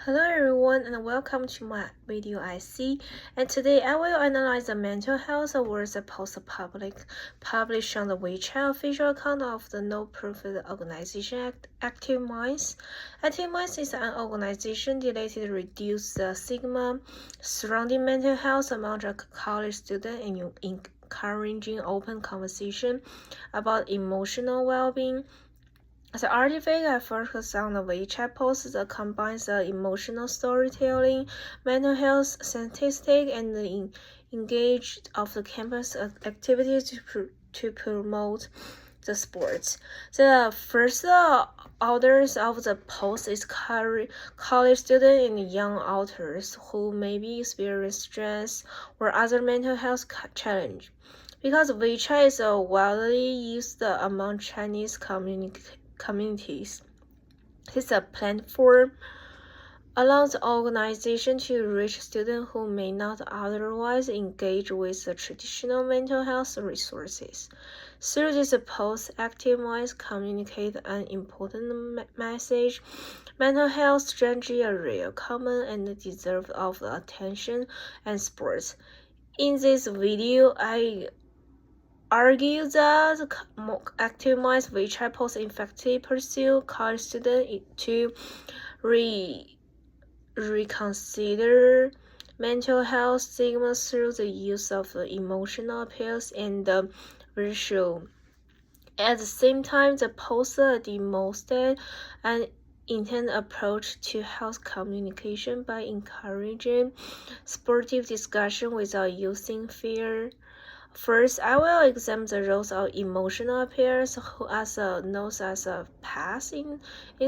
Hello everyone and welcome to my video IC, and today I will analyze the mental health awards post published on the WeChat official account of the no-profit organization Active Minds. Active Minds is an organization dedicated to reduce the stigma surrounding mental health among college students and encouraging open conversation about emotional well-being. The artifact I focus on the WeChat posts that combines the emotional storytelling, mental health statistics, and the engage of the campus activities to promote the sports. The first authors of the post is college students and young authors who maybe experience stress or other mental health challenge. Because WeChat is widely used among Chinese communities. It's a platform allows the organization to reach students who may not otherwise engage with the traditional mental health resources. Through this post, Active Minds communicate an important message. Mental health strategy are real, common, and deserve of attention and sports. In this video, I argue that Active Minds WeChat post effectively pursue college students to reconsider mental health stigma through the use of emotional appeals and visual. At the same time, the post demonstrated an intended approach to health communication by encouraging sportive discussion without using fear. First, I will examine the roles of emotional appeals, who as known as a pass in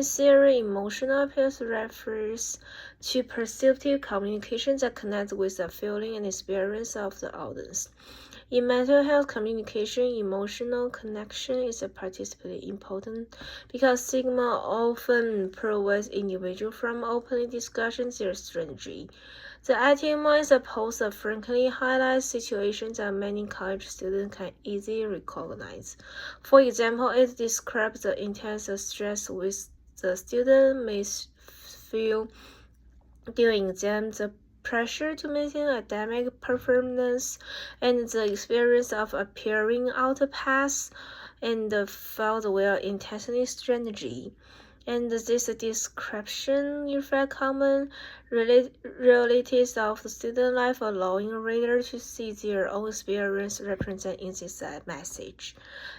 theory. Emotional appeals refers to perceptive communication that connects with the feeling and experience of the audience. In mental health communication, emotional connection is particularly important because stigma often prevents individuals from openly discussing their strategy. The Active Minds post frequently highlights situations that many college students can easily recognize. For example, it describes the intense stress which the student may feel during exams, the pressure to maintain academic performance, and the experience of appearing out of pass and felt well intentionally strategy. And this description reflects common realities of student life, allowing readers to see their own experience represented in this message.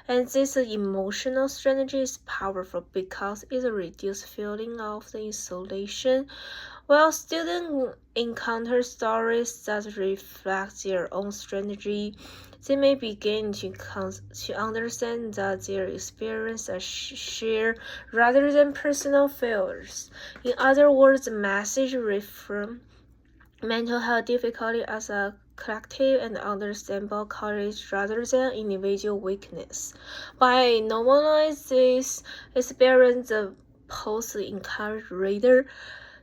And this emotional strategy is powerful because it reduces feeling of the isolation. While students encounter stories that reflect their own strategy, they may begin to understand that their experience are shared rather than personal failures. In other words, the message reframes mental health difficulty as a collective and understandable courage rather than individual weakness. By normalizing this experience, the post encourages readers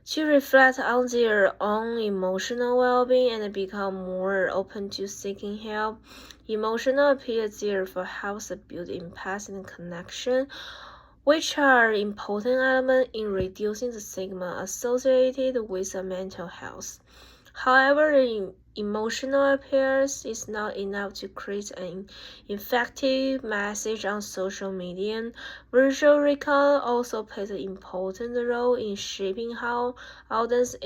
to reflect on their own emotional well-being and become more open to seeking help. Emotional appeal therefore helps build empathy and connection, which are important elements in reducing the stigma associated with mental health. However, the emotional appearance is not enough to create an effective message on social media. Visual recall also plays an important role in shaping how audiences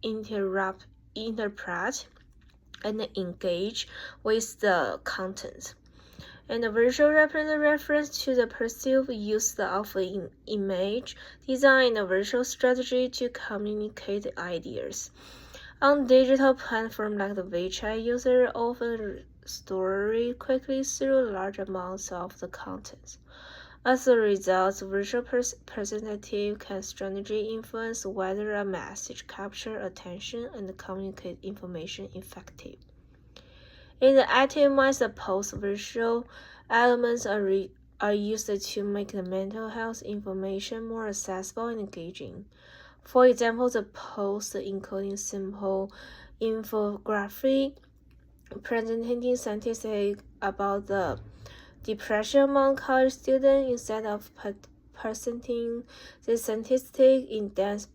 interpret and engage with the content. And the visual reference to the perceived use of image, design a visual strategy to communicate ideas. On digital platforms like the WeChat, users often story quickly through large amounts of the content. As a result, visual presentative can strategically influence whether a message captures attention and communicate information effectively. In the Active Minds post, visual elements are used to make the mental health information more accessible and engaging. For example, the post including simple infographic presenting statistics about the depression among college students instead of presenting the scientific in-depth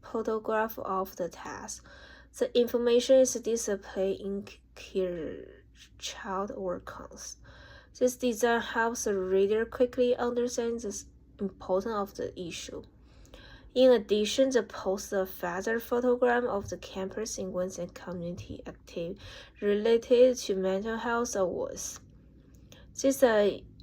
photograph of the task. The information is displayed in clear chart or cons. This design helps the reader quickly understand the importance of the issue. In addition, the post a further photograph of the campus events and community activity related to mental health awards. These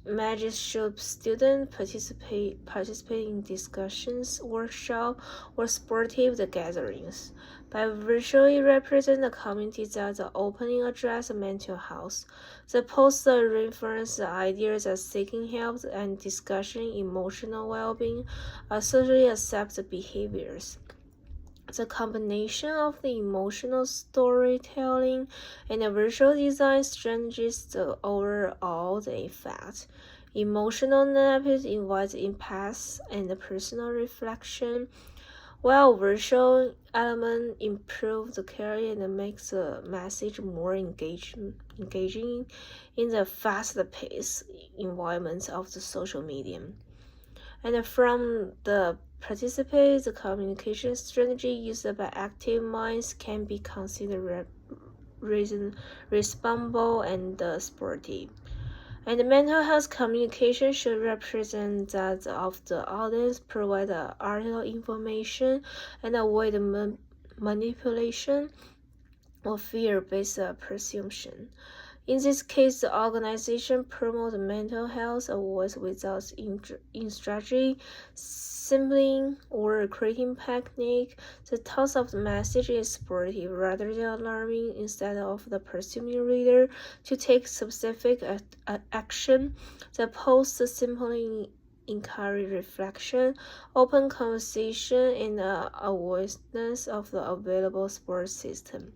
images show students participate in discussions, workshops, or sportive gatherings. By visually representing the community that the opening address mental health, the poster reinforces the ideas that seeking help and discussing emotional well-being are socially accepted behaviors. The combination of the emotional storytelling and the visual design strategies the overall the effect. Emotional narrative invites impasse and personal reflection, while visual elements improve the clarity and makes the message more engaging in the fast-paced environment of the social media. And from the participants, the communication strategy used by active minds can be considered responsible and sportive. And mental health communication should represent that of the audience, provide article information, and avoid manipulation or fear-based presumption. In this case, the organization promotes mental health awards without strategy, sampling, or creating technique. The tone of the message is sportive rather than alarming. Instead of the presuming reader to take specific action, the post simply encourage reflection, open conversation, and awareness of the available support system.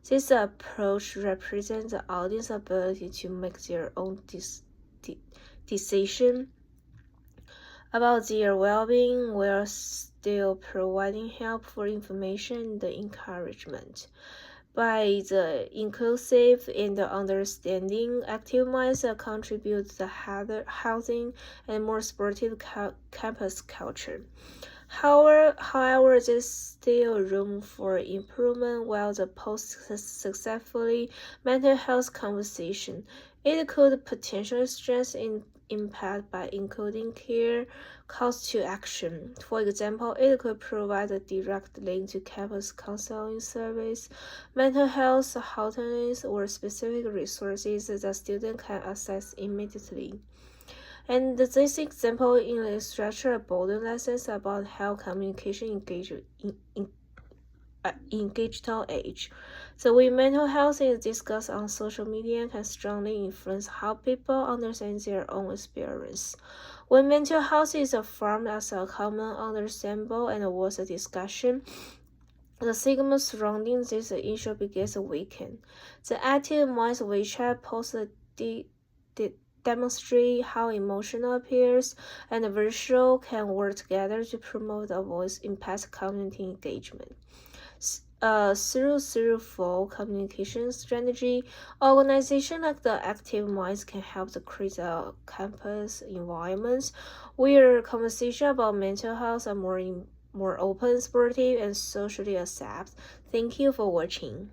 This approach represents the audience's ability to make their own decision about their well-being while still providing helpful information and encouragement. By the inclusive and understanding, active minds contribute to the housing and more sportive campus culture. However, there's still room for improvement. While the post successfully mental health conversation, it could potentially strengthen impact by including clear calls to action. For example, it could provide a direct link to campus counseling service, mental health hotlines, or specific resources that students can access immediately. And this example illustrates important lessons about how communication engage in digital age. The way mental health is discussed on social media can strongly influence how people understand their own experience. When mental health is affirmed as a common, understandable, and worth a discussion, the stigma surrounding this issue begins to weaken. The active minds WeChat post demonstrate how emotional appears and visual can work together to promote a voice impact community engagement. Through full communication strategy, organizations like the Active Minds can help to create a campus environments where conversation about mental health are more open, sportive, and socially accepted. Thank you for watching.